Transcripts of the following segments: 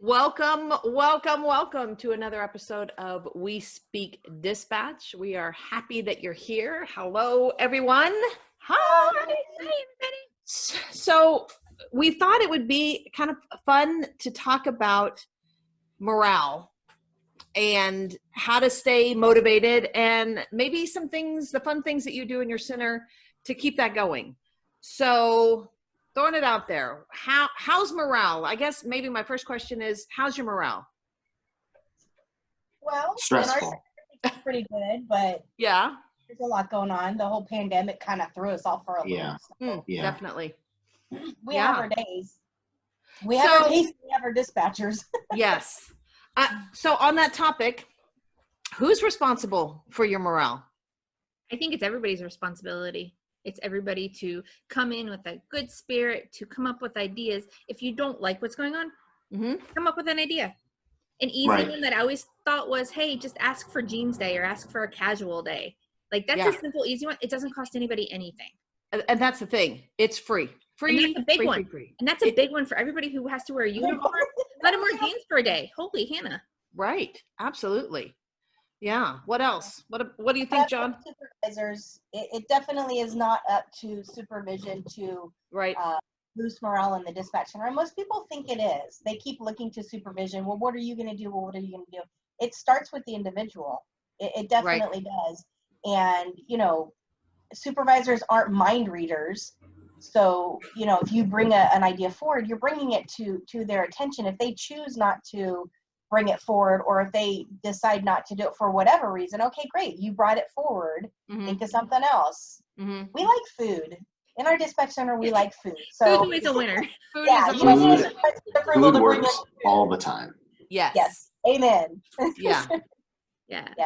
Welcome to another episode of We Speak Dispatch. We are happy that you're here. Hello, everyone. Hi, everybody. So we thought it would be kind of fun to talk about morale and how to stay motivated and maybe some things, the fun things that you do in your center to keep that going. So throwing it out there, how's morale? I guess maybe my first question is, how's your morale? Well, stressful. It's pretty good, but yeah, there's a lot going on. The whole pandemic kind of threw us off for a loop. So definitely. We have our days. We have our days. We have our dispatchers. Yes. So on that topic, who's responsible for your morale? I think it's everybody's responsibility. It's everybody to come in with a good spirit, to come up with ideas. If you don't like what's going on, come up with an idea. An easy one that I always thought was, hey, just ask for jeans day or ask for a casual day. Like that's a simple, easy one. It doesn't cost anybody anything. And that's the thing. It's free. Free. And that's a big one. Free. And that's a big one for everybody who has to wear a uniform. Let them wear jeans for a day. Holy Hannah. Right. Absolutely. Yeah. What else? What do you think, John? Supervisors, it definitely is not up to supervision to boost morale in the dispatch center. And most people think it is. They keep looking to supervision. Well, what are you going to do? Well, what are you going to do? It starts with the individual. It definitely does. And, supervisors aren't mind readers. So, if you bring an idea forward, you're bringing it to their attention. If they choose not to bring it forward, or if they decide not to do it for whatever reason, okay, great, you brought it forward. Think of something else. We like food in our dispatch center. We like food, so food is a winner. Food works all the time. Yes, amen. Yeah.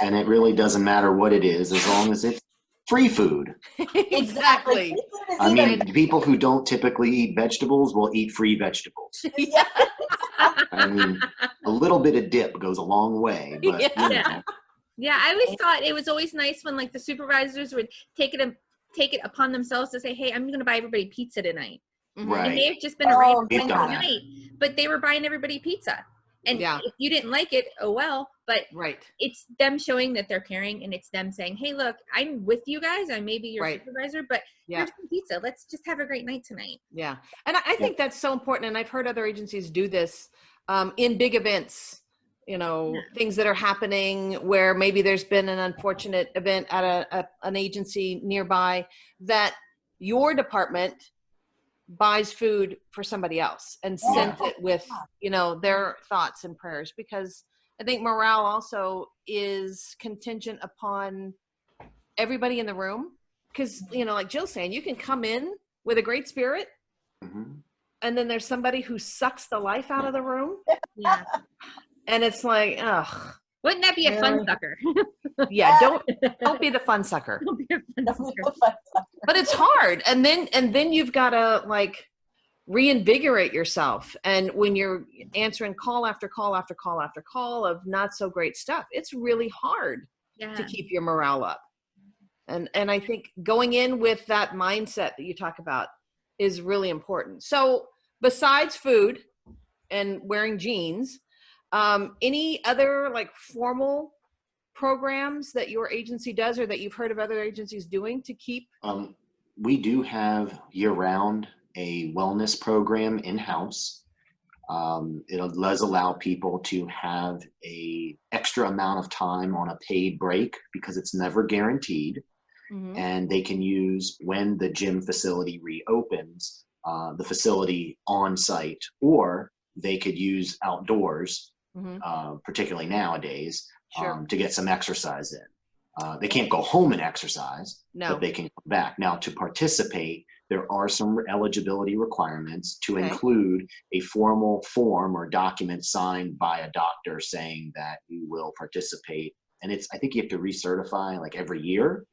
And it really doesn't matter what it is, as long as it's free food. Exactly. I mean, people who don't typically eat vegetables will eat free vegetables. I mean, a little bit of dip goes a long way. But, Yeah, I always thought it was always nice when the supervisors would take it upon themselves to say, hey, I'm going to buy everybody pizza tonight. Right. It may have just been a random night, but they were buying everybody pizza. And if you didn't like it, oh well. But it's them showing that they're caring, and it's them saying, hey, look, I'm with you guys. I may be your supervisor, but here's some pizza. Let's just have a great night tonight. Yeah. And I think that's so important. And I've heard other agencies do this in big events, things that are happening where maybe there's been an unfortunate event at an agency nearby, that your department buys food for somebody else and sends it with, their thoughts and prayers, because I think morale also is contingent upon everybody in the room. Because, like Jill's saying, you can come in with a great spirit and then there's somebody who sucks the life out of the room. Yeah. And it's like, ugh. Wouldn't that be a fun sucker? Yeah, don't be the fun sucker. Don't be a fun sucker. But it's hard. And then you've got to reinvigorate yourself. And when you're answering call after call after call after call of not so great stuff, it's really hard to keep your morale up. And I think going in with that mindset that you talk about is really important. So besides food and wearing jeans, any other formal programs that your agency does or that you've heard of other agencies doing to keep? We do have year-round a wellness program in-house. It does allow people to have a extra amount of time on a paid break, because it's never guaranteed. And they can use, when the gym facility reopens, the facility on site, or they could use outdoors, particularly nowadays, to get some exercise in. They can't go home and exercise, but they can come back. Now, to participate, there are some eligibility requirements to include a formal form or document signed by a doctor saying that you will participate. And I think you have to recertify every year,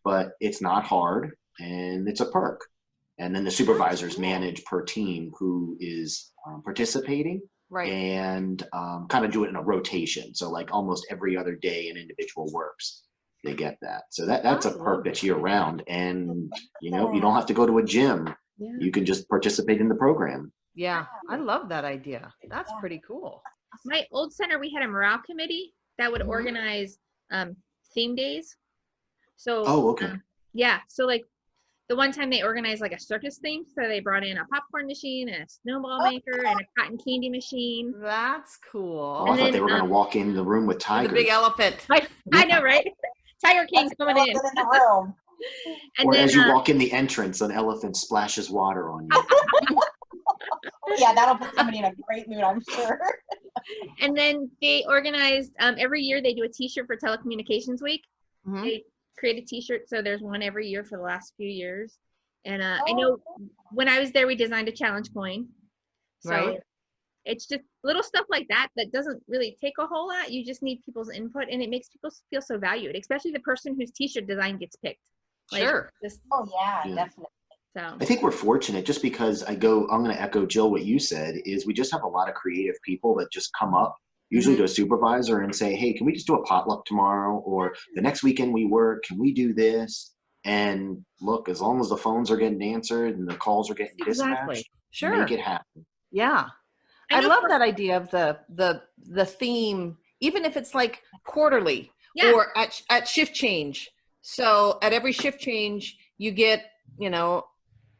but it's not hard and it's a perk. And then the supervisors manage per team who is participating. And kind of do it in a rotation. So almost every other day an individual works. they get that. So that's a I perk love that's that. year round, and you know, you don't have to go to a gym. Yeah. You can just participate in the program. Yeah, I love that idea. That's Yeah. pretty cool. My old center, we had a morale committee that would Mhm. organize theme days. So Oh, okay. yeah, so like the one time they organized like a circus theme, so they brought in a popcorn machine and a snowball maker and a cotton candy machine. That's Oh, cool. I And thought then they were going to walk in the room with With tigers. the big elephant. I know, right? Tiger King's coming in. In the room. And Or then as you walk in the entrance, an elephant splashes water on you. Yeah, that'll put somebody in a great mood, I'm sure. and then they organized every year they do a t-shirt for Telecommunications Week. Mhm. They create a t-shirt, so there's one every year for the last few years. And I Oh, know when I was there, we designed a challenge coin. So Right. it's just little stuff like that that doesn't really take a whole lot. You just need people's input, and it makes people feel so valued, especially the person whose t-shirt design gets picked. Like, Sure. just, oh yeah, Yeah. definitely. so I think we're fortunate just because I'm going to echo Jill what you said is we just have a lot of creative people that just come up usually to a supervisor and say, hey, can we just do a potluck tomorrow? Or the next weekend we work, can we do this? And look, as long as the phones are getting answered and the calls are getting Exactly. dispatched, Sure. make it happen. Yeah. I I know love for- that idea of the theme, even if it's like quarterly Yeah. or at shift change. So at every shift change, you get, you know,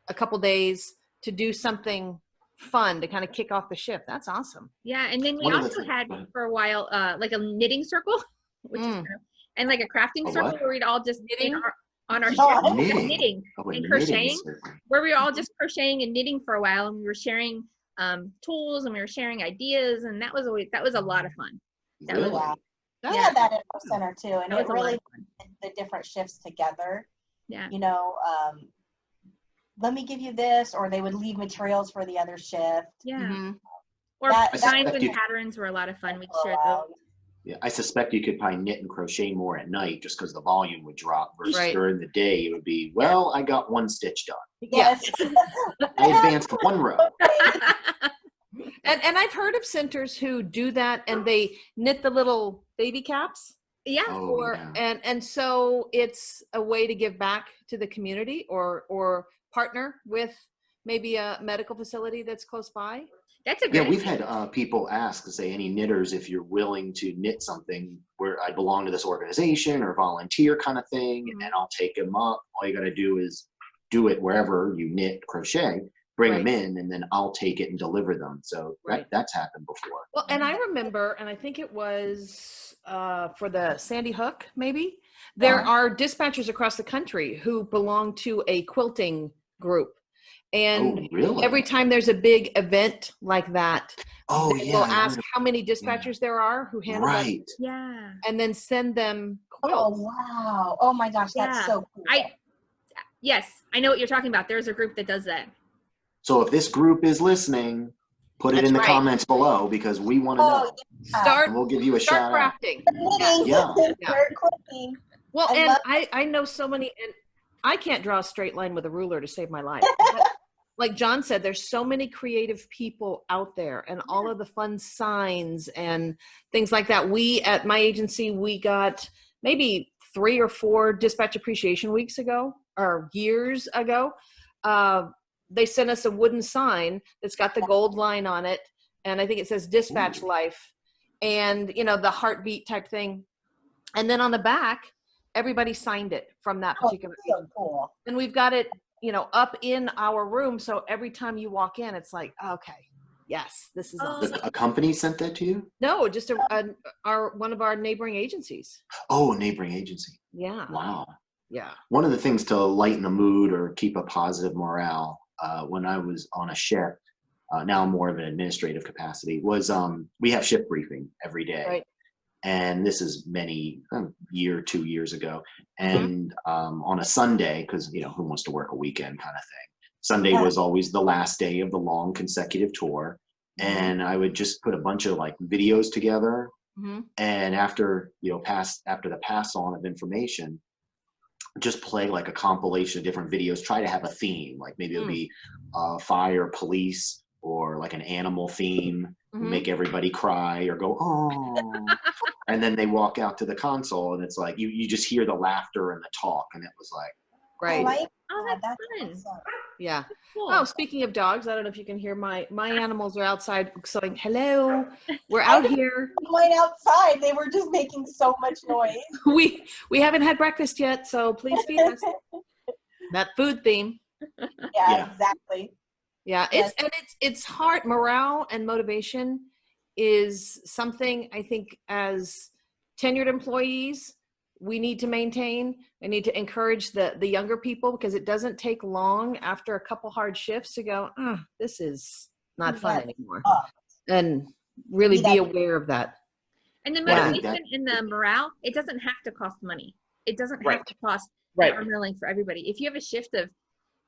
a couple days to do something fun to kind of kick off the shift. That's awesome. Yeah, and then we One of the also things- had go ahead. for a while like a knitting circle, which is Mm. kind of, and like a crafting A circle what? where we'd all just Knitting? on our Oh, shift, Knitting. knitting Oh, a and knitting crocheting, circle. where we were all just crocheting and knitting for a while, and we were sharing tools and we were sharing ideas, and that was a lot of fun. That was- Really? Yeah. That's We had that at our center too, and That it was a lot really of fun. put the different shifts together. Yeah. You know, let me give you this, or they would leave materials for the other shift. Yeah. Mhm. Or That- designs that- and you- patterns were a lot of fun. We'd for a share while. those. Yeah, I suspect you could probably knit and crochet more at night just because the volume would drop versus Right. during the day it would be, well, I got one stitch done. Yeah. Yes. I advanced one row. And I've heard of centers who do that and they knit the little baby caps. Yeah. Oh, Or yeah. and so it's a way to give back to the community or partner with maybe a medical facility that's close by. That's a Yeah, good we've idea. had people ask to say, any knitters, if you're willing to knit something where I belong to this organization or volunteer kind of thing, Mhm. and I'll take them up. All you got to do is do it wherever you knit, crochet, bring them in, and then I'll take it and deliver them. So Right. that's happened before. Well, and I remember, and I think it was for the Sandy Hook, maybe, there are dispatchers across the country who belong to a quilting group. And Oh, really? every time there's a big event like that, Oh, they yeah. will I ask heard how many dispatchers there are who handle that, Right. Yeah. and then send them Oh quilts. wow! Oh my gosh, that's Yeah. so cool. Yes, I know what you're talking about. There's a group that does that. So if this group is listening, put it That's in the right. comments below because we want to Oh, know. Start And we'll give you a start shout out. crafting. Knitting, Yeah. start quilting. Well, I and love- I know so many, and I can't draw a straight line with a ruler to save my life. But like John said, there's so many creative people out there and all of the fun signs and things like that. We, at my agency, we got maybe 3 or 4 dispatch appreciation weeks ago or years ago. They sent us a wooden sign that's got the gold line on it. And I think it says dispatch life and, you know, the heartbeat type thing. And then on the back, everybody signed it from that particular So agency. cool. And we've got it, you know, up in our room. So every time you walk in, it's like, okay, yes, this is awesome. A company sent that to you? No, just one of our neighboring agencies. Oh, a neighboring agency. Yeah. Wow. Yeah. One of the things to lighten the mood or keep a positive morale when I was on a shift, now I'm more of an administrative capacity, was we have shift briefing every day. Right. And this is many, 2 years ago. And on a Sunday, because, you know, who wants to work a weekend kind of thing. Sunday was always the last day of the long consecutive tour. And I would just put a bunch of like videos together. And after, you know, after the pass on of information, just play like a compilation of different videos, try to have a theme, like maybe it'll be fire, police, or like an animal theme, make everybody cry or go, oh. And then they walk out to the console, and it's like you just hear the laughter and the talk, and it was like, Right. That's fun. Awesome. Yeah. Cool. Oh, speaking of dogs, I don't know if you can hear my animals are outside saying, hello, we're out here. Went outside. They were just making so much noise. We haven't had breakfast yet, so please feed us. That food theme. Yeah, exactly. Yeah, Yes. it's hard. Morale and motivation is something I think as tenured employees we need to maintain. We need to encourage the younger people, because it doesn't take long after a couple hard shifts to go, oh, this is not fun anymore. And really be aware of that. And the motivation and the morale, it doesn't have to cost money. It doesn't have to cost an arm and a leg for everybody. If you have a shift of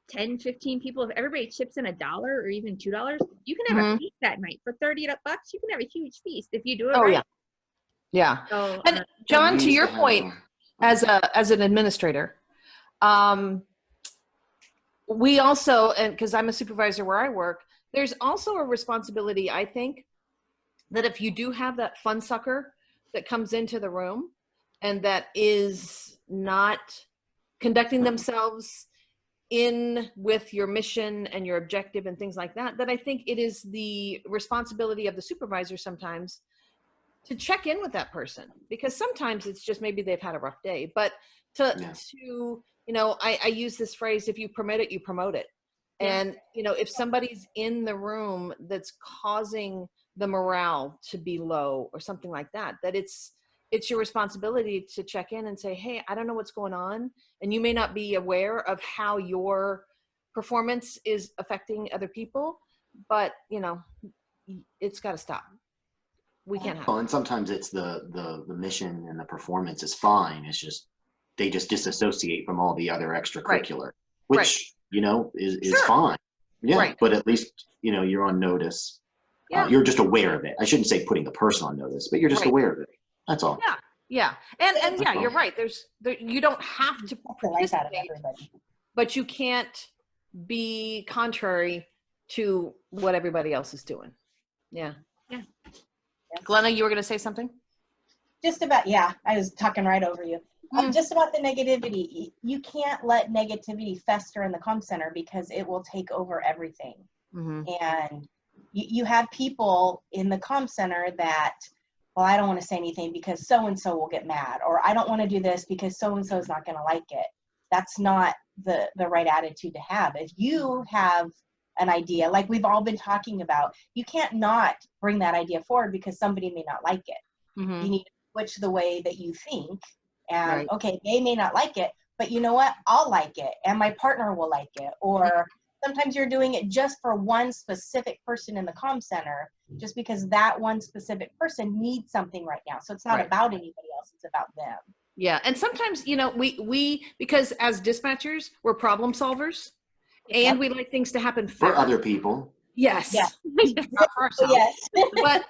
10, 15 people, if everybody chips in $1 or even $2, you can have a feast that night for $30. You can have a huge feast if you do it right. Yeah. So, and John, to your point, as an administrator, we also, and because I'm a supervisor where I work, there's also a responsibility, I think, that if you do have that fun sucker that comes into the room and that is not conducting themselves in with your mission and your objective and things like that, that I think it is the responsibility of the supervisor sometimes to check in with that person, because sometimes it's just maybe they've had a rough day, but to I use this phrase, if you permit it, you promote it. And if somebody's in the room that's causing the morale to be low or something like that, that it's your responsibility to check in and say, hey, I don't know what's going on. And you may not be aware of how your performance is affecting other people, but it's got to stop. We can't have and sometimes it's the mission and the performance is fine. It's just, they just disassociate from all the other extracurricular, which, is fine. Yeah. But at least, you're on notice. You're just aware of it. I shouldn't say putting the person on notice, but you're just aware of it. That's all. Yeah. And you're right. You don't have to participate, but you can't be contrary to what everybody else is doing. Yeah. Glenna, you were going to say something? Just about, I was talking right over you. Just about the negativity. You can't let negativity fester in the comm center because it will take over everything. And you have people in the comm center that, well, I don't want to say anything because so-and-so will get mad, or I don't want to do this because so-and-so is not going to like it. That's not the right attitude to have. If you have an idea, like we've all been talking about, you can't not bring that idea forward because somebody may not like it. You need to switch the way that you think. And okay, they may not like it, but you know what? I'll like it, and my partner will like it. Or sometimes you're doing it just for one specific person in the comm center, just because that one specific person needs something right now. So it's not about anybody else, it's about them. Yeah. And sometimes, we because as dispatchers, we're problem solvers, and we like things to happen fast. For other people. Yes. Not for ourselves. But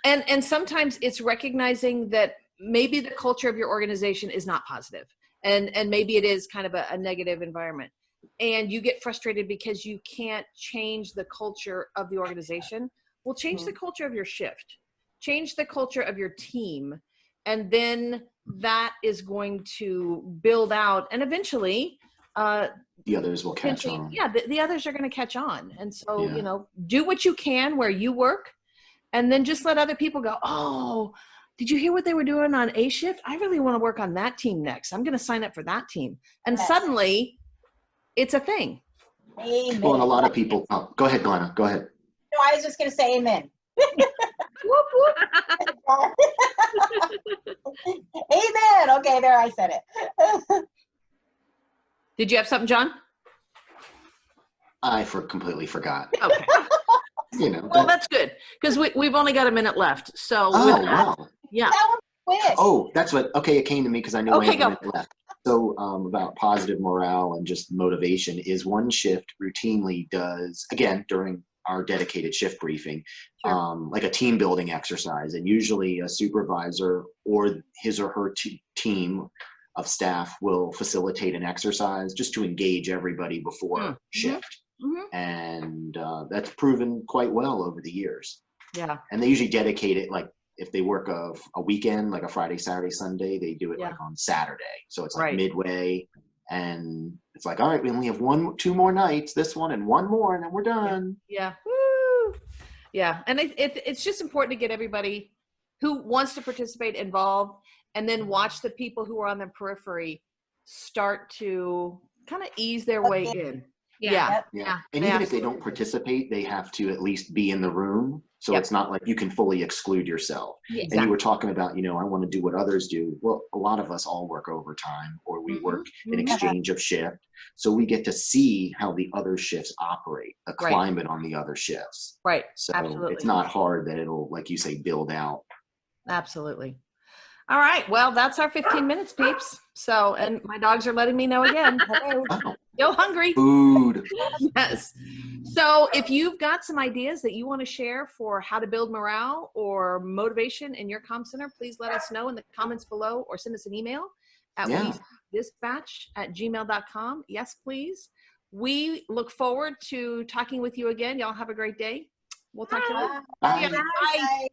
and sometimes it's recognizing that maybe the culture of your organization is not positive, and maybe it is kind of a negative environment, and you get frustrated because you can't change the culture of the organization. Well, change the culture of your shift, change the culture of your team, and then that is going to build out, and eventually the others will catch on. The others are going to catch on. And so do what you can where you work, and then just let other people go, oh, did you hear what they were doing on A shift? I really want to work on that team next. I'm going to sign up for that team. And suddenly it's a thing. Amen. Well, and a lot of people, go ahead, Glenna, go ahead. No, I was just going to say amen. Whoop, whoop. Amen. Okay, there, I said it. Did you have something, John? I completely forgot. Okay. Well, that's good, because we've only got a minute left. So wow. Yeah. That's what, it came to me because I knew I had a minute left. So about positive morale and just motivation is one shift routinely does, again, during our dedicated shift briefing, like a team building exercise. And usually a supervisor or his or her team of staff will facilitate an exercise just to engage everybody before shift. And that's proven quite well over the years. Yeah. And they usually dedicate it, like if they work a weekend, like a Friday, Saturday, Sunday, they do it Yeah. like on Saturday. So it's like Right. midway, and it's like, all right, we only have 2 more nights, this one and one more, and then we're done. Yeah. Woo. Yeah. And it's just important to get everybody who wants to participate involved, and then watch the people who are on the periphery start to kind of ease their way in. Yeah. Yep. Yeah. And even if they don't participate, they have to at least be in the room. So Yep. it's not like you can fully exclude yourself. Yeah. And you were talking about, I want to do what others do. Well, a lot of us all work overtime, or we work an exchange of shift. So we get to see how the other shifts operate, the Right. climate on the other shifts. Right. So Absolutely. it's not hard that it'll, like you say, build out. Absolutely. All right. Well, that's our 15 minutes, peeps. So, and my dogs are letting me know again. Hello. Oh, Yo, hungry. food. Yes. So if you've got some ideas that you want to share for how to build morale or motivation in your comm center, please let us know in the comments below, or send us an email at Yeah. wespeakdispatch@gmail.com. Yes, please. We look forward to talking with you again. Y'all have a great day. We'll talk to you later. Bye. Bye. Bye.